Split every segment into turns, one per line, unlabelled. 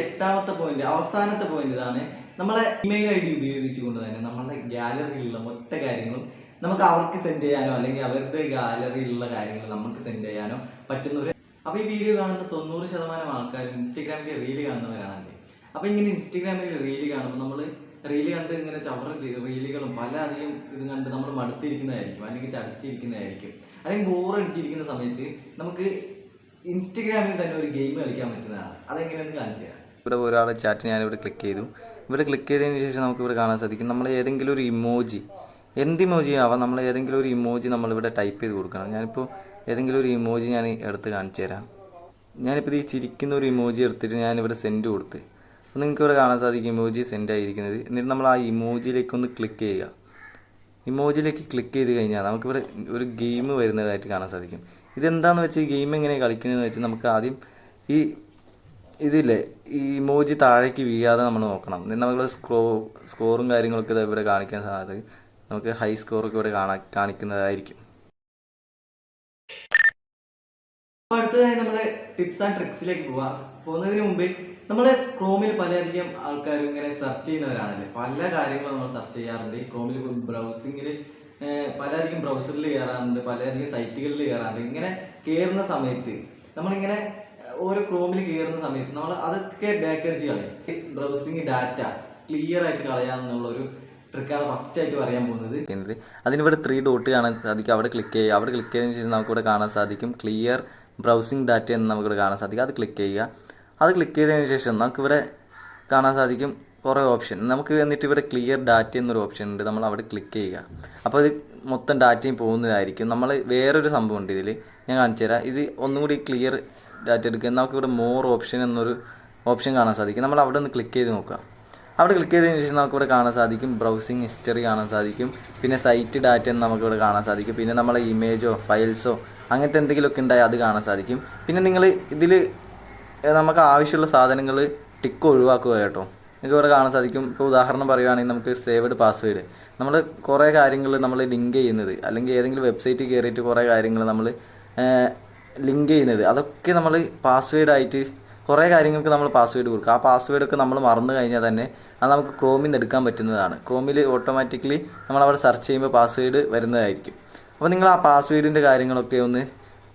എട്ടാമത്തെ പോയിന്റ്, അവസാനത്തെ പോയിന്റ് ഇതാണ്. നമ്മളെ ഇമെയിൽ ID ഉപയോഗിച്ചുകൊണ്ട് തന്നെ നമ്മുടെ ഗാലറിയിലുള്ള മൊത്ത കാര്യങ്ങളും നമുക്ക് അവർക്ക് സെൻഡ് ചെയ്യാനോ അല്ലെങ്കിൽ അവരുടെ ഗാലറിയിലുള്ള കാര്യങ്ങൾ നമുക്ക് സെൻഡ് ചെയ്യാനോ പറ്റുന്ന ഒരു. അപ്പോൾ ഈ വീഡിയോ കാണുന്ന 90% ആൾക്കാരും ഇൻസ്റ്റഗ്രാമിൽ റീല് കാണുന്നവരാണല്ലേ. അപ്പോൾ ഇങ്ങനെ ഇൻസ്റ്റഗ്രാമിൽ റീല് കാണുമ്പോൾ നമ്മൾ റീല് കണ്ട് ഇങ്ങനെ ചവറ റീലുകളും പല അധികം ഇത് കണ്ട് നമ്മൾ മടുത്തിരിക്കുന്നതായിരിക്കും, അല്ലെങ്കിൽ ചടച്ചിരിക്കുന്നതായിരിക്കും, അല്ലെങ്കിൽ ബോറടിച്ചിരിക്കുന്ന സമയത്ത് നമുക്ക് ഇൻസ്റ്റഗ്രാമിൽ തന്നെ ഒരു ഗെയിം കളിക്കാൻ പറ്റുന്നതാണ്. അതെങ്ങനെയെന്ന് കാണിച്ചു തരാം.
ഇവിടെ ഒരാളെ ചാറ്റ് ഞാനിവിടെ ക്ലിക്ക് ചെയ്തു. ഇവിടെ ക്ലിക്ക് ചെയ്തതിന് ശേഷം നമുക്ക് ഇവിടെ കാണാൻ സാധിക്കും നമ്മൾ ഏതെങ്കിലും ഒരു ഇമോജി, എന്ത് ഇമോജി ആവാം, നമ്മൾ ഏതെങ്കിലും ഒരു ഇമോജി നമ്മളിവിടെ ടൈപ്പ് ചെയ്ത് കൊടുക്കണം. ഞാനിപ്പോൾ ഏതെങ്കിലും ഒരു ഇമോജി ഞാൻ എടുത്ത് കാണിച്ചു തരാം. ഞാനിപ്പോൾ ഈ ചിരിക്കുന്ന ഒരു ഇമോജി എടുത്തിട്ട് ഞാനിവിടെ സെൻഡ് കൊടുത്ത്, അപ്പോൾ നിങ്ങൾക്ക് ഇവിടെ കാണാൻ സാധിക്കും ഇമോജി സെൻഡ് ആയിരിക്കുന്നത്. എന്നിട്ട് നമ്മൾ ആ ഇമോജിയിലേക്ക് ഒന്ന് ക്ലിക്ക് ചെയ്യുക. ഇമോജിയിലേക്ക് ക്ലിക്ക് ചെയ്ത് കഴിഞ്ഞാൽ നമുക്കിവിടെ ഒരു ഗെയിം വരുന്നതായിട്ട് കാണാൻ സാധിക്കും. ഇതെന്താണെന്ന് വെച്ചാൽ ഈ ഗെയിം എങ്ങനെ കളിക്കുന്നതെന്ന് വെച്ചാൽ നമുക്ക് ആദ്യം ഈ ഇതില്ലേ ഈ ഇമോജി താഴേക്ക് വീഴാതെ നമ്മൾ നോക്കണം. നമ്മൾ സ്കോറും കാര്യങ്ങളൊക്കെ ഇവിടെ കാണിക്കാൻ സാധിക്കും. നമുക്ക് ഹൈ സ്കോറൊക്കെ ഇവിടെ കാണിക്കുന്നതായിരിക്കും.
അപ്പോൾ അടുത്തതായി നമ്മുടെ ടിപ്സ് ആൻഡ് ട്രിക്സിലേക്ക് പോകുന്നതിന് മുമ്പ് നമ്മൾ ക്രോമിൽ പലയധികം ആൾക്കാരും ഇങ്ങനെ സെർച്ച് ചെയ്യുന്നവരാണല്ലേ. പല കാര്യങ്ങളും നമ്മൾ സെർച്ച് ചെയ്യാറുണ്ട്. ക്രോമിൽ ബ്രൗസിങ്ങിൽ പലധികം ബ്രൗസറിൽ കയറാറുണ്ട്, പലധികം സൈറ്റുകളിൽ കയറാറുണ്ട്. ഇങ്ങനെ കയറുന്ന സമയത്ത് നമ്മളിങ്ങനെ ഓരോ ക്രോമിൽ കയറുന്ന സമയത്ത് നമ്മൾ അതൊക്കെ ബാക്ക് അടിച്ച് കളയും. ബ്രൗസിങ് ഡാറ്റ ക്ലിയർ ആയിട്ട് കളയാമെന്നുള്ളൊരു ട്രിക്കാണ് ഫസ്റ്റ് ആയിട്ട് പറയാൻ പോകുന്നത്.
അതിനിവിടെ 3 ഡോട്ട് കാണാൻ സാധിക്കും. അവിടെ ക്ലിക്ക് ചെയ്യുക. അവിടെ ക്ലിക്ക് ചെയ്തതിന് ശേഷം നമുക്കിവിടെ കാണാൻ സാധിക്കും ക്ലിയർ ബ്രൗസിങ് ഡാറ്റ എന്ന് നമുക്കിവിടെ കാണാൻ സാധിക്കും. അത് ക്ലിക്ക് ചെയ്യുക. അത് ക്ലിക്ക് ചെയ്തതിന് ശേഷം നമുക്കിവിടെ കാണാൻ സാധിക്കും കുറേ ഓപ്ഷൻ. നമുക്ക് എന്നിട്ട് ഇവിടെ ക്ലിയർ ഡാറ്റ എന്നൊരു ഓപ്ഷൻ ഉണ്ട്, നമ്മൾ അവിടെ ക്ലിക്ക് ചെയ്യുക. അപ്പോൾ ഇത് മൊത്തം ഡാറ്റയും പോകുന്നതായിരിക്കും. നമ്മൾ വേറൊരു സംഭവം ഉണ്ട് ഇതിൽ, ഞാൻ കാണിച്ചു തരാം. ഇത് ഒന്നും കൂടി ക്ലിയർ ഡാറ്റ എടുക്കുക. നമുക്കിവിടെ മോർ ഓപ്ഷൻ എന്നൊരു ഓപ്ഷൻ കാണാൻ സാധിക്കും. നമ്മൾ അവിടെ ഒന്ന് ക്ലിക്ക് ചെയ്ത് നോക്കുക. അവിടെ ക്ലിക്ക് ചെയ്തതിന് ശേഷം നമുക്കിവിടെ കാണാൻ സാധിക്കും ബ്രൗസിങ് ഹിസ്റ്ററി കാണാൻ സാധിക്കും. പിന്നെ സൈറ്റ് ഡാറ്റ എന്ന് നമുക്കിവിടെ കാണാൻ സാധിക്കും. പിന്നെ നമ്മളെ ഇമേജോ ഫയൽസോ അങ്ങനത്തെ എന്തെങ്കിലുമൊക്കെ ഉണ്ടായാൽ അത് കാണാൻ സാധിക്കും. പിന്നെ നിങ്ങൾ ഇതിൽ നമുക്ക് ആവശ്യമുള്ള സാധനങ്ങൾ ടിക്ക് ഒഴിവാക്കുക കേട്ടോ. നിങ്ങൾക്ക് ഇവിടെ കാണാൻ സാധിക്കും. ഇപ്പോൾ ഉദാഹരണം പറയുകയാണെങ്കിൽ നമുക്ക് സേവ്ഡ് പാസ്വേഡ്, നമ്മൾ കുറേ കാര്യങ്ങൾ നമ്മൾ ലിങ്ക് ചെയ്യുന്നത് അല്ലെങ്കിൽ ഏതെങ്കിലും വെബ്സൈറ്റിൽ കയറിയിട്ട് കുറേ കാര്യങ്ങൾ നമ്മൾ ലിങ്ക് ചെയ്യുന്നത് അതൊക്കെ നമ്മൾ പാസ്വേഡായിട്ട് കുറേ കാര്യങ്ങൾക്ക് നമ്മൾ പാസ്വേഡ് കൊടുക്കുക. ആ പാസ്വേഡൊക്കെ നമ്മൾ മറന്നു കഴിഞ്ഞാൽ തന്നെ അത് നമുക്ക് ക്രോമിൽ നിന്ന് എടുക്കാൻ പറ്റുന്നതാണ്. ക്രോമിൽ ഓട്ടോമാറ്റിക്കലി നമ്മളവിടെ സെർച്ച് ചെയ്യുമ്പോൾ പാസ്വേഡ് വരുന്നതായിരിക്കും. അപ്പോൾ നിങ്ങൾ ആ പാസ്വേഡിൻ്റെ കാര്യങ്ങളൊക്കെ ഒന്ന്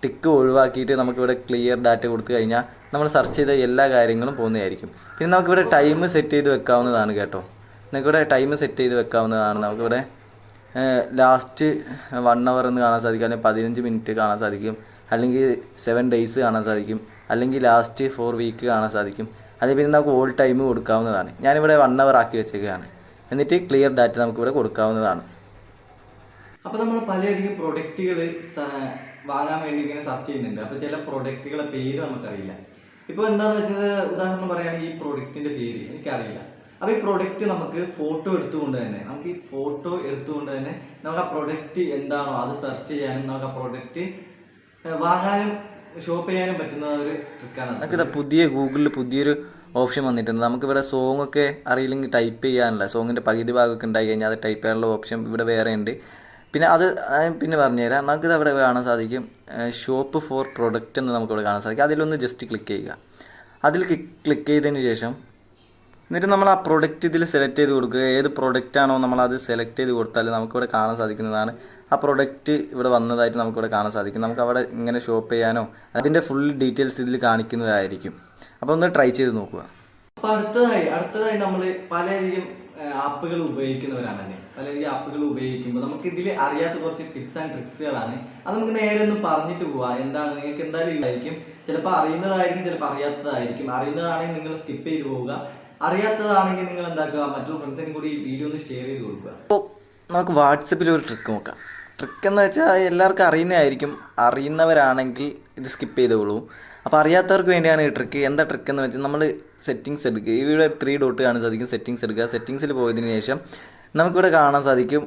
ടിക്ക് ഒഴിവാക്കിയിട്ട് നമുക്കിവിടെ ക്ലിയർ ഡാറ്റ കൊടുത്തു കഴിഞ്ഞാൽ നമ്മൾ സെർച്ച് ചെയ്ത എല്ലാ കാര്യങ്ങളും പോകുന്നതായിരിക്കും. പിന്നെ നമുക്കിവിടെ ടൈം സെറ്റ് ചെയ്ത് വെക്കാവുന്നതാണ് കേട്ടോ. നിങ്ങൾക്കിവിടെ ടൈം സെറ്റ് ചെയ്ത് വെക്കാവുന്നതാണ്. നമുക്കിവിടെ ലാസ്റ്റ് 1 hour എന്ന് കാണാൻ സാധിക്കും, അല്ലെങ്കിൽ 15 minute കാണാൻ സാധിക്കും, അല്ലെങ്കിൽ 7 days കാണാൻ സാധിക്കും, അല്ലെങ്കിൽ ലാസ്റ്റ് 4 week കാണാൻ സാധിക്കും. അല്ലെങ്കിൽ പിന്നെ നമുക്ക് ഓൾ ടൈം കൊടുക്കാവുന്നതാണ്. ഞാനിവിടെ 1 hour ആക്കി വെച്ചേക്കുകയാണ്. എന്നിട്ട് ക്ലിയർ ഡാറ്റ നമുക്കിവിടെ കൊടുക്കാവുന്നതാണ്.
അപ്പോൾ നമ്മൾ പലയധികം പ്രൊഡക്റ്റുകൾ വാങ്ങാൻ വേണ്ടി ഇങ്ങനെ സെർച്ച് ചെയ്യുന്നുണ്ട്. അപ്പോൾ ചില പ്രൊഡക്റ്റുകളെ പേര് നമുക്കറിയില്ല. ഇപ്പോൾ എന്താണെന്ന് വെച്ചാൽ ഉദാഹരണം പറയുകയാണെങ്കിൽ ഈ പ്രൊഡക്റ്റിൻ്റെ പേര് എനിക്കറിയില്ല. അപ്പോൾ ഈ പ്രൊഡക്റ്റ് നമുക്ക് ഫോട്ടോ എടുത്തുകൊണ്ട് തന്നെ നമുക്ക് ആ പ്രൊഡക്റ്റ് എന്താണോ അത് സെർച്ച് ചെയ്യാനും നമുക്ക് ആ പ്രൊഡക്റ്റ് വാങ്ങാനും ഷോപ്പ് ചെയ്യാനും പറ്റുന്ന ഒരു ട്രിക്കാണ്.
നമുക്കിത് ഗൂഗിളിൽ പുതിയൊരു ഓപ്ഷൻ വന്നിട്ടുണ്ട്. നമുക്കിവിടെ സോങ് ഒക്കെ അറിയില്ലെങ്കിൽ ടൈപ്പ് ചെയ്യാനുള്ള സോങ്ങിൻ്റെ പകുതി ഭാഗമൊക്കെ ഉണ്ടായി കഴിഞ്ഞാൽ അത് ടൈപ്പ് ചെയ്യാനുള്ള ഓപ്ഷൻ ഇവിടെ വേറെ ഉണ്ട്. പിന്നെ അത് പിന്നെ പറഞ്ഞുതരാം. നമുക്കിത് അവിടെ കാണാൻ സാധിക്കും ഷോപ്പ് ഫോർ പ്രൊഡക്റ്റ് എന്ന് നമുക്കിവിടെ കാണാൻ സാധിക്കും. അതിലൊന്ന് ജസ്റ്റ് ക്ലിക്ക് ചെയ്യുക. അതിൽ ക്ലിക്ക് ചെയ്തതിന് ശേഷം എന്നിട്ട് നമ്മൾ ആ പ്രൊഡക്റ്റ് ഇതിൽ സെലക്ട് ചെയ്ത് കൊടുക്കുക. ഏത് പ്രൊഡക്റ്റാണോ നമ്മളത് സെലക്ട് ചെയ്ത് കൊടുത്താൽ നമുക്കിവിടെ കാണാൻ സാധിക്കുന്നതാണ് ആ പ്രൊഡക്റ്റ് ഇവിടെ വന്നതായിട്ട് നമുക്കിവിടെ കാണാൻ സാധിക്കും. നമുക്ക് അവിടെ ഇങ്ങനെ ഷോപ്പ് ചെയ്യാനോ അതിൻ്റെ ഫുൾ ഡീറ്റെയിൽസ് ഇതിൽ കാണിക്കുന്നതായിരിക്കും. അപ്പോൾ ഒന്ന് ട്രൈ ചെയ്ത് നോക്കുക.
അപ്പോൾ അടുത്തതായി നമ്മൾ പലധികം ആപ്പുകൾ ഉപയോഗിക്കുന്നവരാണല്ലേ. പലധികം ആപ്പുകൾ ഉപയോഗിക്കുമ്പോൾ നമുക്ക് ഇതിൽ അറിയാത്ത കുറച്ച് ടിപ്സ് ആൻഡ് ട്രിക്സുകളാണ്. അത് നമുക്ക് നേരെ ഒന്ന് പറഞ്ഞിട്ട് പോവാം. എന്താണ് നിങ്ങൾക്ക് എന്തായാലും ഇതായിരിക്കും, ചിലപ്പോൾ അറിയുന്നതായിരിക്കും, ചിലപ്പോൾ അറിയാത്തതായിരിക്കും. അറിയുന്നതാണെങ്കിൽ നിങ്ങൾ സ്കിപ്പ് ചെയ്ത് പോവുക, അറിയാത്തതാണെങ്കിൽ നിങ്ങൾ എന്താക്കുക മറ്റുള്ള ഫ്രണ്ട്സിനും കൂടി വീഡിയോ ഒന്ന് ഷെയർ ചെയ്ത് കൊടുക്കുക.
അപ്പോൾ നമുക്ക് വാട്സപ്പിൽ ഒരു ട്രിക്ക് നോക്കാം. ട്രിക്ക് എന്ന് വെച്ചാൽ എല്ലാവർക്കും അറിയുന്നതായിരിക്കും. അറിയുന്നവരാണെങ്കിൽ ഇത് സ്കിപ്പ് ചെയ്തോളൂ. അപ്പോൾ അറിയാത്തവർക്ക് വേണ്ടിയാണ് ഈ ട്രിക്ക്. എന്താ ട്രിക്ക് എന്ന് വെച്ചാൽ നമ്മൾ സെറ്റിങ്സ് എടുക്കുക. ഇവിടെ 3 ഡോട്ട് കാണാൻ സാധിക്കും. സെറ്റിങ്സ് എടുക്കുക. സെറ്റിങ്സിൽ പോയതിന് ശേഷം നമുക്കിവിടെ കാണാൻ സാധിക്കും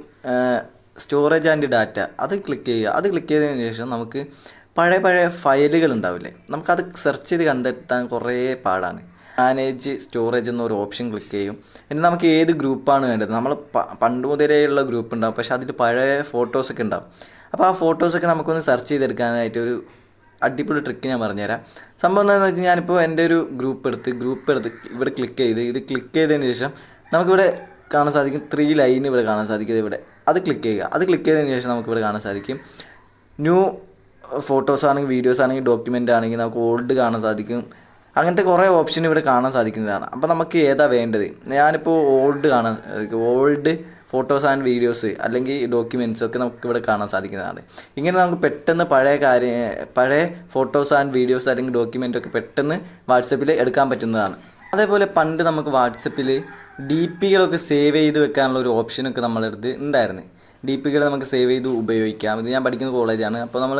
സ്റ്റോറേജ് ആൻഡ് ഡാറ്റ. അത് ക്ലിക്ക് ചെയ്യുക. അത് ക്ലിക്ക് ചെയ്തതിന് ശേഷം നമുക്ക് പഴയ ഫയലുകൾ ഉണ്ടാവില്ലേ, നമുക്കത് സെർച്ച് ചെയ്ത് കണ്ടെത്താൻ കുറേ പാടാണ്. മാനേജ് സ്റ്റോറേജ് എന്നൊരു ഓപ്ഷൻ ക്ലിക്ക് ചെയ്യും. ഇനി നമുക്ക് ഏത് ഗ്രൂപ്പാണ് വേണ്ടത്, നമ്മൾ പണ്ട് മുതലേയുള്ള ഗ്രൂപ്പ് ഉണ്ടാവും, പക്ഷെ അതിൽ പഴയ ഫോട്ടോസൊക്കെ ഉണ്ടാവും. അപ്പോൾ ആ ഫോട്ടോസൊക്കെ നമുക്കൊന്ന് സെർച്ച് ചെയ്തെടുക്കാനായിട്ട് ഒരു അടിപൊളി ട്രിക്ക് ഞാൻ പറഞ്ഞുതരാം. സംഭവം എന്താണെന്ന് വെച്ചാൽ ഞാനിപ്പോൾ എൻ്റെ ഒരു ഗ്രൂപ്പ് എടുത്ത് ഇവിടെ ക്ലിക്ക് ചെയ്ത് ഇത് ക്ലിക്ക് ചെയ്തതിന് ശേഷം നമുക്കിവിടെ കാണാൻ സാധിക്കും 3 ലൈൻ ഇവിടെ കാണാൻ സാധിക്കും. ഇവിടെ അത് ക്ലിക്ക് ചെയ്യുക. അത് ക്ലിക്ക് ചെയ്തതിന് ശേഷം നമുക്കിവിടെ കാണാൻ സാധിക്കും ന്യൂ ഫോട്ടോസ് ആണെങ്കിൽ വീഡിയോസ് ആണെങ്കിൽ ഡോക്യുമെൻ്റ് ആണെങ്കിൽ നമുക്ക് ഓൾഡ് കാണാൻ സാധിക്കും. അങ്ങനത്തെ കുറേ ഓപ്ഷൻ ഇവിടെ കാണാൻ സാധിക്കുന്നതാണ്. അപ്പോൾ നമുക്ക് ഏതാ വേണ്ടത്? ഞാനിപ്പോൾ ഓൾഡ് ഫോട്ടോസ് ആൻഡ് വീഡിയോസ് അല്ലെങ്കിൽ ഡോക്യുമെൻറ്റ്സ് ഒക്കെ നമുക്കിവിടെ കാണാൻ സാധിക്കുന്നതാണ്. ഇങ്ങനെ നമുക്ക് പെട്ടെന്ന് പഴയ ഫോട്ടോസ് ആൻഡ് വീഡിയോസ് അല്ലെങ്കിൽ ഡോക്യുമെൻ്റ് ഒക്കെ പെട്ടെന്ന് വാട്സപ്പിൽ എടുക്കാൻ പറ്റുന്നതാണ്. അതേപോലെ പണ്ട് നമുക്ക് വാട്സപ്പിൽ DPകളൊക്കെ സേവ് ചെയ്ത് വെക്കാനുള്ള ഒരു ഓപ്ഷനൊക്കെ നമ്മളെ അടുത്ത് ഉണ്ടായിരുന്നു. DPകൾ നമുക്ക് സേവ് ചെയ്ത് ഉപയോഗിക്കാം. ഇത് ഞാൻ പഠിക്കുന്ന കോളേജാണ്. അപ്പോൾ നമ്മൾ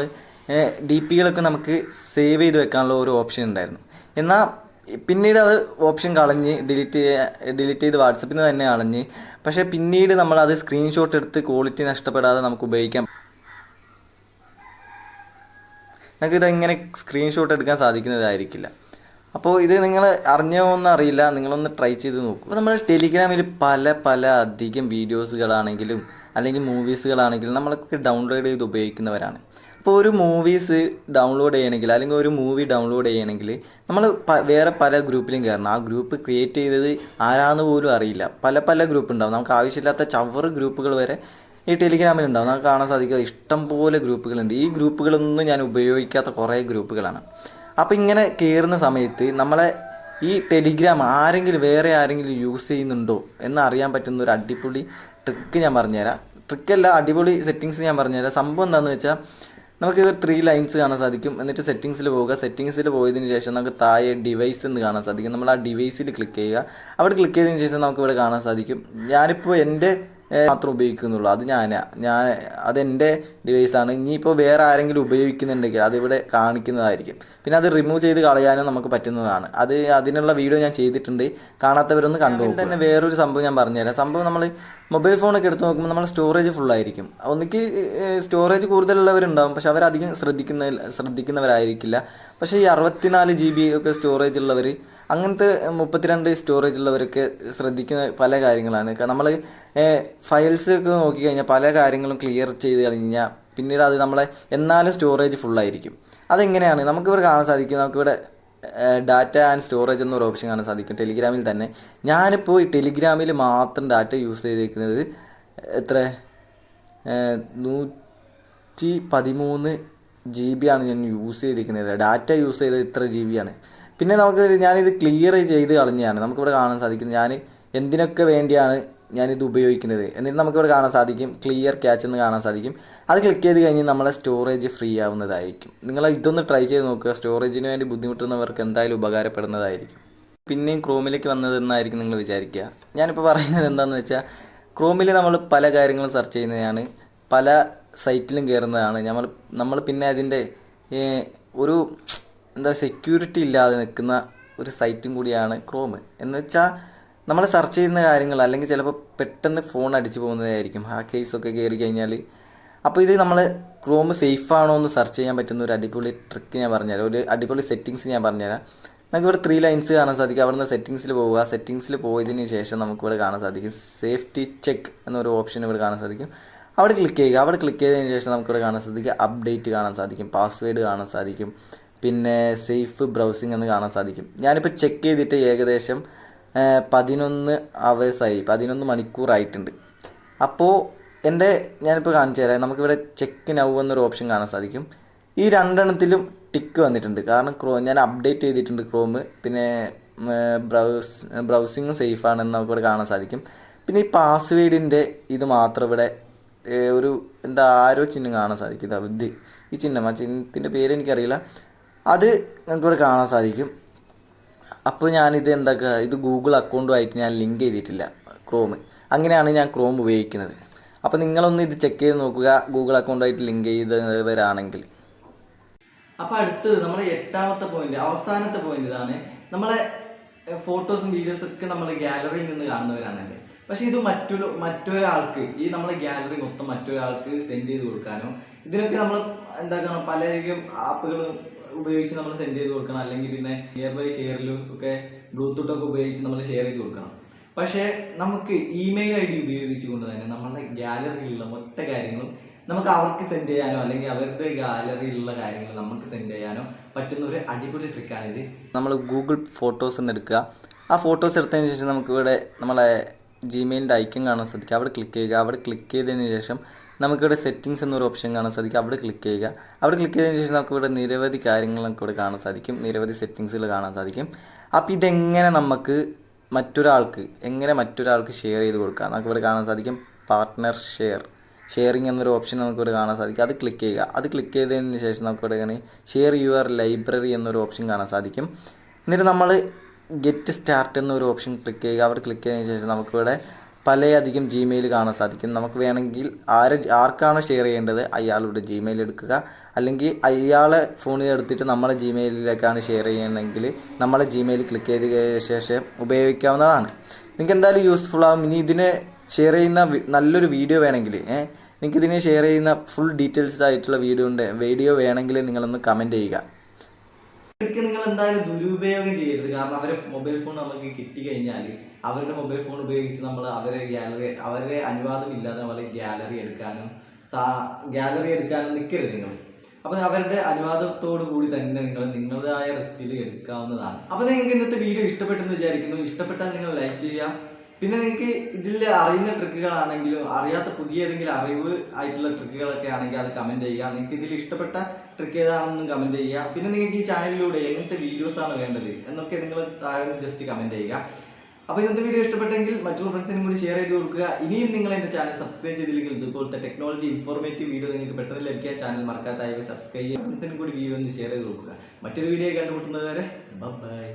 DPകളൊക്കെ നമുക്ക് സേവ് ചെയ്ത് വെക്കാനുള്ള ഒരു ഓപ്ഷൻ ഉണ്ടായിരുന്നു. എന്നാൽ പിന്നീട് അത് ഓപ്ഷൻ കളഞ്ഞ് ഡിലീറ്റ് ചെയ്ത് വാട്സപ്പിൽ നിന്ന് തന്നെ കളഞ്ഞ്. പക്ഷേ പിന്നീട് നമ്മളത് സ്ക്രീൻഷോട്ട് എടുത്ത് ക്വാളിറ്റി നഷ്ടപ്പെടാതെ നമുക്ക് ഉപയോഗിക്കാം. നമുക്കിതെങ്ങനെ സ്ക്രീൻഷോട്ട് എടുക്കാൻ സാധിക്കുന്നതായിരിക്കില്ല. അപ്പോൾ ഇത് നിങ്ങൾ അറിഞ്ഞോന്ന് അറിയില്ല, നിങ്ങളൊന്ന് ട്രൈ ചെയ്ത് നോക്കൂ. അപ്പോൾ നമ്മൾ ടെലിഗ്രാമിൽ പല അധികം വീഡിയോസുകളാണെങ്കിലും അല്ലെങ്കിൽ മൂവീസുകളാണെങ്കിലും നമ്മളൊക്കെ ഡൗൺലോഡ് ചെയ്ത് ഉപയോഗിക്കുന്നവരാണ്. അപ്പോൾ ഒരു മൂവീസ് ഡൗൺലോഡ് ചെയ്യണമെങ്കിൽ അല്ലെങ്കിൽ ഒരു മൂവി ഡൗൺലോഡ് ചെയ്യണമെങ്കിൽ നമ്മൾ വേറെ പല ഗ്രൂപ്പിലും കയറണം. ആ ഗ്രൂപ്പ് ക്രിയേറ്റ് ചെയ്തത് ആരാന്ന് പോലും അറിയില്ല. പല ഗ്രൂപ്പ് ഉണ്ടാവും. നമുക്ക് ആവശ്യമില്ലാത്ത ചവറ് ഗ്രൂപ്പുകൾ വരെ ഈ ടെലിഗ്രാമിൽ ഉണ്ടാവും. നമുക്ക് കാണാൻ സാധിക്കുക ഇഷ്ടം പോലെ ഗ്രൂപ്പുകളുണ്ട്. ഈ ഗ്രൂപ്പുകളൊന്നും ഞാൻ ഉപയോഗിക്കാത്ത കുറേ ഗ്രൂപ്പുകളാണ്. അപ്പോൾ ഇങ്ങനെ കയറുന്ന സമയത്ത് നമ്മളെ ഈ ടെലിഗ്രാം വേറെ ആരെങ്കിലും യൂസ് ചെയ്യുന്നുണ്ടോ എന്ന് അറിയാൻ പറ്റുന്ന ഒരു അടിപൊളി ട്രിക്ക് ഞാൻ പറഞ്ഞുതരാം. ട്രിക്കല്ല, അടിപൊളി സെറ്റിങ്സ് ഞാൻ പറഞ്ഞുതരാം. സംഭവം എന്താണെന്ന് വെച്ചാൽ നമുക്ക് 3 ലൈൻസ് കാണാൻ സാധിക്കും. എന്നിട്ട് സെറ്റിങ്സിൽ പോവുക. സെറ്റിങ്സിൽ പോയതിന് ശേഷം നമുക്ക് താഴെ ഡിവൈസ് എന്ന് കാണാൻ സാധിക്കും. നമ്മൾ ആ ഡിവൈസിൽ ക്ലിക്ക് ചെയ്യുക. അവിടെ ക്ലിക്ക് ചെയ്തതിന് ശേഷം നമുക്ക് ഇവിടെ കാണാൻ സാധിക്കും ഞാനിപ്പോൾ എൻ്റെ മാത്രം ഉപയോഗിക്കുന്നുള്ളൂ. അതെൻ്റെ ഡിവൈസാണ്. ഇനിയിപ്പോൾ വേറെ ആരെങ്കിലും ഉപയോഗിക്കുന്നുണ്ടെങ്കിൽ അതിവിടെ കാണിക്കുന്നതായിരിക്കും. പിന്നെ അത് റിമൂവ് ചെയ്ത് കളയാനും നമുക്ക് പറ്റുന്നതാണ്. അതിനുള്ള വീഡിയോ ഞാൻ ചെയ്തിട്ടുണ്ട്. കാണാത്തവരൊന്ന് കണ്ടു. തന്നെ വേറൊരു സംഭവം ഞാൻ പറഞ്ഞുതരാം. സംഭവം നമ്മൾ മൊബൈൽ ഫോണൊക്കെ എടുത്ത് നോക്കുമ്പോൾ നമ്മൾ സ്റ്റോറേജ് ഫുള്ളായിരിക്കും. ഒന്നിക്ക് സ്റ്റോറേജ് കൂടുതലുള്ളവരുണ്ടാകും, പക്ഷെ അവരധികം ശ്രദ്ധിക്കുന്നവരായിരിക്കില്ല. പക്ഷേ ഈ 64 GB ഒക്കെ സ്റ്റോറേജ് ഉള്ളവർ, അങ്ങനത്തെ 32 സ്റ്റോറേജ് ഉള്ളവരൊക്കെ ശ്രദ്ധിക്കുന്ന പല കാര്യങ്ങളാണ്. നമ്മൾ ഫയൽസ് ഒക്കെ നോക്കിക്കഴിഞ്ഞാൽ പല കാര്യങ്ങളും ക്ലിയർ ചെയ്ത് കഴിഞ്ഞാൽ പിന്നീട് അത് എന്നാലും സ്റ്റോറേജ് ഫുള്ളായിരിക്കും. അതെങ്ങനെയാണ് നമുക്കിവിടെ കാണാൻ സാധിക്കും. നമുക്കിവിടെ ഡാറ്റ ആൻഡ് സ്റ്റോറേജ് എന്നൊരു ഓപ്ഷൻ കാണാൻ സാധിക്കും ടെലിഗ്രാമിൽ തന്നെ. ഞാനിപ്പോൾ ഈ ടെലിഗ്രാമിൽ മാത്രം ഡാറ്റ യൂസ് ചെയ്തിരിക്കുന്നത് 113 GB ആണ് ഞാൻ യൂസ് ചെയ്തിരിക്കുന്നത്. ഡാറ്റ യൂസ് ചെയ്തത് ഇത്ര GB ആണ്. പിന്നെ ഞാനിത് ക്ലിയർ ചെയ്ത് കളഞ്ഞാണ്. നമുക്കിവിടെ കാണാൻ സാധിക്കും ഞാൻ എന്തിനൊക്കെ വേണ്ടിയാണ് ഞാനിത് ഉപയോഗിക്കുന്നത്. എന്നിട്ട് നമുക്കിവിടെ കാണാൻ സാധിക്കും ക്ലിയർ ക്യാച്ച് എന്ന് കാണാൻ സാധിക്കും. അത് ക്ലിക്ക് ചെയ്ത് കഴിഞ്ഞ് നമ്മളെ സ്റ്റോറേജ് ഫ്രീ ആവുന്നതായിരിക്കും. നിങ്ങൾ ഇതൊന്ന് ട്രൈ ചെയ്ത് നോക്കുക. സ്റ്റോറേജിന് വേണ്ടി ബുദ്ധിമുട്ടുന്നവർക്ക് എന്തായാലും ഉപകാരപ്പെടുന്നതായിരിക്കും. പിന്നെയും ക്രോമിലേക്ക് വന്നതെന്നായിരിക്കും നിങ്ങൾ വിചാരിക്കുക. ഞാനിപ്പോൾ പറയുന്നത് എന്താണെന്ന് വെച്ചാൽ, ക്രോമിൽ നമ്മൾ പല കാര്യങ്ങളും സെർച്ച് ചെയ്യുന്നതാണ്, പല സൈറ്റിലും കയറുന്നതാണ്. നമ്മൾ പിന്നെ അതിൻ്റെ ഒരു സെക്യൂരിറ്റി ഇല്ലാതെ നിൽക്കുന്ന ഒരു സൈറ്റും കൂടിയാണ് ക്രോം. എന്ന് വെച്ചാൽ നമ്മൾ സെർച്ച് ചെയ്യുന്ന കാര്യങ്ങൾ അല്ലെങ്കിൽ ചിലപ്പോൾ പെട്ടെന്ന് ഫോൺ അടിച്ചു പോകുന്നതായിരിക്കും, ഹാക്കേഴ്സൊക്കെ കയറി കഴിഞ്ഞാൽ. അപ്പോൾ ഇത് നമ്മൾ ക്രോം സേഫ് ആണോ എന്ന് സെർച്ച് ചെയ്യാൻ പറ്റുന്ന ഒരു അടിപൊളി ട്രിക്ക് ഞാൻ പറഞ്ഞുതരാം. ഒരു അടിപൊളി സെറ്റിങ്സ് ഞാൻ പറഞ്ഞുതരാം. നമുക്കിവിടെ 3 ലൈൻസ് കാണാൻ സാധിക്കും. അവിടെ നിന്ന് സെറ്റിങ്സിൽ പോവുക. സെറ്റിങ്സിൽ പോയതിന് ശേഷം നമുക്കിവിടെ കാണാൻ സാധിക്കും സേഫ്റ്റി ചെക്ക് എന്നൊരു ഓപ്ഷൻ ഇവിടെ കാണാൻ സാധിക്കും. അവിടെ ക്ലിക്ക് ചെയ്യുക. അവിടെ ക്ലിക്ക് ചെയ്തതിന് ശേഷം നമുക്കിവിടെ കാണാൻ സാധിക്കും അപ്ഡേറ്റ് കാണാൻ സാധിക്കും, പാസ്വേഡ് കാണാൻ സാധിക്കും, പിന്നെ സേഫ് ബ്രൗസിങ് എന്ന് കാണാൻ സാധിക്കും. ഞാനിപ്പോൾ ചെക്ക് ചെയ്തിട്ട് ഏകദേശം 11 മണിക്കൂറായിട്ടുണ്ട്. അപ്പോൾ ഞാനിപ്പോൾ കാണിച്ചു തരാം. നമുക്കിവിടെ ചെക്ക് നൗ എന്നൊരു ഓപ്ഷൻ കാണാൻ സാധിക്കും. ഈ 2 ടിക്ക് വന്നിട്ടുണ്ട്. കാരണം ഞാൻ അപ്ഡേറ്റ് ചെയ്തിട്ടുണ്ട് ക്രോം. പിന്നെ ബ്രൗസിങ് സേഫ് ആണെന്ന് നമുക്കിവിടെ കാണാൻ സാധിക്കും. പിന്നെ ഈ പാസ്വേഡിൻ്റെ ഇത് മാത്രം ഇവിടെ ഒരു ആരോ ചിഹ്നം കാണാൻ സാധിക്കും. ഈ ചിഹ്നത്തിൻ്റെ പേര് എനിക്കറിയില്ല. അത് നമുക്കിവിടെ കാണാൻ സാധിക്കും. അപ്പോൾ ഞാനിത് ഇത് ഗൂഗിൾ അക്കൗണ്ടുമായിട്ട് ഞാൻ ലിങ്ക് ചെയ്തിട്ടില്ല ക്രോം. അങ്ങനെയാണ് ഞാൻ ക്രോം ഉപയോഗിക്കുന്നത്. അപ്പോൾ നിങ്ങളൊന്ന് ഇത് ചെക്ക് ചെയ്ത് നോക്കുക, ഗൂഗിൾ അക്കൗണ്ടുമായിട്ട് ലിങ്ക് ചെയ്തവരാണെങ്കിൽ.
അപ്പോൾ അടുത്തത് നമ്മുടെ 8ാമത്തെ പോയിന്റ്, അവസാനത്തെ പോയിന്റ് ഇതാണ്. നമ്മളെ ഫോട്ടോസും വീഡിയോസും ഒക്കെ നമ്മൾ ഗാലറിയിൽ നിന്ന് കാണുന്നവരാണല്ലേ. പക്ഷേ ഇത് മറ്റൊരാൾക്ക് ഈ നമ്മളെ ഗാലറി മൊത്തം മറ്റൊരാൾക്ക് സെൻഡ് ചെയ്ത് കൊടുക്കാനോ ഇതിനൊക്കെ നമ്മൾ പലധികം ആപ്പുകൾ ഉപയോഗിച്ച് നമ്മൾ സെൻഡ് ചെയ്ത് കൊടുക്കണം. അല്ലെങ്കിൽ പിന്നെ നിയർ ബൈ ഷെയറിലും ഒക്കെ ബ്ലൂടൂത്തൊക്കെ ഉപയോഗിച്ച് നമ്മൾ ഷെയർ ചെയ്ത് കൊടുക്കണം. പക്ഷേ നമുക്ക് ഇമെയിൽ ID ഉപയോഗിച്ചുകൊണ്ട് തന്നെ നമ്മളുടെ ഗാലറിയിലുള്ള മൊത്ത കാര്യങ്ങളും നമുക്ക് അവർക്ക് സെൻഡ് ചെയ്യാനോ അല്ലെങ്കിൽ അവരുടെ ഗാലറിയിലുള്ള കാര്യങ്ങൾ നമുക്ക് സെൻഡ് ചെയ്യാനോ പറ്റുന്ന ഒരു അടിപൊളി ട്രിക്കാണിത്.
നമ്മൾ ഗൂഗിൾ ഫോട്ടോസ് എന്ന് എടുക്കുക. ആ ഫോട്ടോസ് എടുത്തതിന് ശേഷം നമുക്കിവിടെ നമ്മളെ ജിമെയിലിൻ്റെ ഐക്കൺ കാണാൻ സാധിക്കും. അവിടെ ക്ലിക്ക് ചെയ്യുക. അവിടെ ക്ലിക്ക് ചെയ്തതിന് ശേഷം നമുക്കിവിടെ സെറ്റിങ്സ് എന്നൊരു ഓപ്ഷൻ കാണാൻ സാധിക്കും. അവിടെ ക്ലിക്ക് ചെയ്യുക. അവിടെ ക്ലിക്ക് ചെയ്തതിന് ശേഷം നമുക്കിവിടെ നിരവധി കാര്യങ്ങൾ നമുക്കിവിടെ കാണാൻ സാധിക്കും. നിരവധി സെറ്റിങ്സുകൾ കാണാൻ സാധിക്കും. അപ്പോൾ ഇതെങ്ങനെ നമുക്ക് മറ്റൊരാൾക്ക് ഷെയർ ചെയ്ത് കൊടുക്കാം നമുക്കിവിടെ കാണാൻ സാധിക്കും. പാർട്ട്ണർ ഷെയറിങ് എന്നൊരു ഓപ്ഷൻ നമുക്കിവിടെ കാണാൻ സാധിക്കും. അത് ക്ലിക്ക് ചെയ്യുക. അത് ക്ലിക്ക് ചെയ്തതിന് ശേഷം നമുക്കിവിടെ ഇങ്ങനെ ഷെയർ യുവർ ലൈബ്രറി എന്നൊരു ഓപ്ഷൻ കാണാൻ സാധിക്കും. എന്നിട്ട് നമ്മൾ ഗെറ്റ് സ്റ്റാർട്ട് എന്നൊരു ഓപ്ഷൻ ക്ലിക്ക് ചെയ്യുക. അവിടെ ക്ലിക്ക് ചെയ്തതിന് ശേഷം നമുക്കിവിടെ പലയധികം ജിമെയിൽ കാണാൻ സാധിക്കും. നമുക്ക് വേണമെങ്കിൽ ആർക്കാണോ ഷെയർ ചെയ്യേണ്ടത് അയാളുടെ ജിമെയിൽ എടുക്കുക. അല്ലെങ്കിൽ അയാളെ ഫോണിൽ എടുത്തിട്ട് നമ്മളെ ജിമെയിലിലേക്കാണ് ഷെയർ ചെയ്യണമെങ്കിൽ നമ്മളെ ജിമെയിൽ ക്ലിക്ക് ചെയ്ത ശേഷം ഉപയോഗിക്കാവുന്നതാണ്. നിങ്ങൾക്ക് എന്തായാലും യൂസ്ഫുൾ ആകും. ഇനി ഇതിനെ ഷെയർ ചെയ്യുന്ന നല്ലൊരു വീഡിയോ വേണമെങ്കിൽ നിങ്ങൾക്ക് ഇതിനെ ഷെയർ ചെയ്യുന്ന ഫുൾ ഡീറ്റെയിൽസ്ഡ് ആയിട്ടുള്ള വീഡിയോ വേണമെങ്കിൽ നിങ്ങളൊന്ന് കമൻറ്റ് ചെയ്യുക.
ട്രിക്ക് നിങ്ങൾ എന്തായാലും ദുരുപയോഗം ചെയ്യരുത്. കാരണം അവരെ മൊബൈൽ ഫോൺ നമുക്ക് കിട്ടിക്കഴിഞ്ഞാൽ അവരുടെ മൊബൈൽ ഫോൺ ഉപയോഗിച്ച് നമ്മൾ അവരെ അനുവാദം ഇല്ലാതെ അവരെ ഗാലറി എടുക്കാനും നിൽക്കരുത് നിങ്ങൾ. അപ്പോൾ അവരുടെ അനുവാദത്തോടു കൂടി തന്നെ നിങ്ങൾ നിങ്ങളുടേതായ റിസ്കിൽ എടുക്കാവുന്നതാണ്. അപ്പോൾ നിങ്ങൾക്ക് ഇന്നത്തെ വീഡിയോ ഇഷ്ടപ്പെട്ടെന്ന് വിചാരിക്കുന്നു. ഇഷ്ടപ്പെട്ടാൽ നിങ്ങൾ ലൈക്ക് ചെയ്യുക. പിന്നെ നിങ്ങൾക്ക് ഇതിൽ അറിയുന്ന ട്രിക്കുകളാണെങ്കിലും അറിയാത്ത പുതിയ ഏതെങ്കിലും അറിവ് ആയിട്ടുള്ള ട്രിക്കുകളൊക്കെ ആണെങ്കിൽ അത് കമൻറ്റ് ചെയ്യുക. നിങ്ങൾക്ക് ഇതിൽ ഇഷ്ടപ്പെട്ട ട്രിക്ക് ഏതാണെന്നും കമൻറ്റ് ചെയ്യുക. പിന്നെ നിങ്ങൾക്ക് ഈ ചാനലിലൂടെ എങ്ങനത്തെ വീഡിയോസാണ് വേണ്ടത് എന്നൊക്കെ നിങ്ങൾ താഴെ ജസ്റ്റ് കമൻറ്റ് ചെയ്യുക. അപ്പോൾ ഇന്നത്തെ വീഡിയോ ഇഷ്ടപ്പെട്ടെങ്കിൽ മറ്റുള്ള ഫ്രണ്ട്സിനും കൂടി ഷെയർ ചെയ്ത് കൊടുക്കുക. ഇനിയും നിങ്ങൾ എൻ്റെ ചാനൽ സബ്സ്ക്രൈബ് ചെയ്തില്ലെങ്കിൽ ഇതുപോലത്തെ ടെക്നോളജി ഇൻഫോർമേറ്റീവ് വീഡിയോ നിങ്ങൾക്ക് പെട്ടെന്ന് ലഭിക്കാൻ ചാനൽ മറക്കാത്തായി സബ്സ്ക്രൈബ് ചെയ്യുക. ഫ്രണ്ട്സിനും കൂടി വീഡിയോ ഒന്ന് ഷെയർ ചെയ്ത് കൊടുക്കുക. മറ്റൊരു വീഡിയോ കണ്ടുമുട്ടുന്നത് വരെ ബൈ.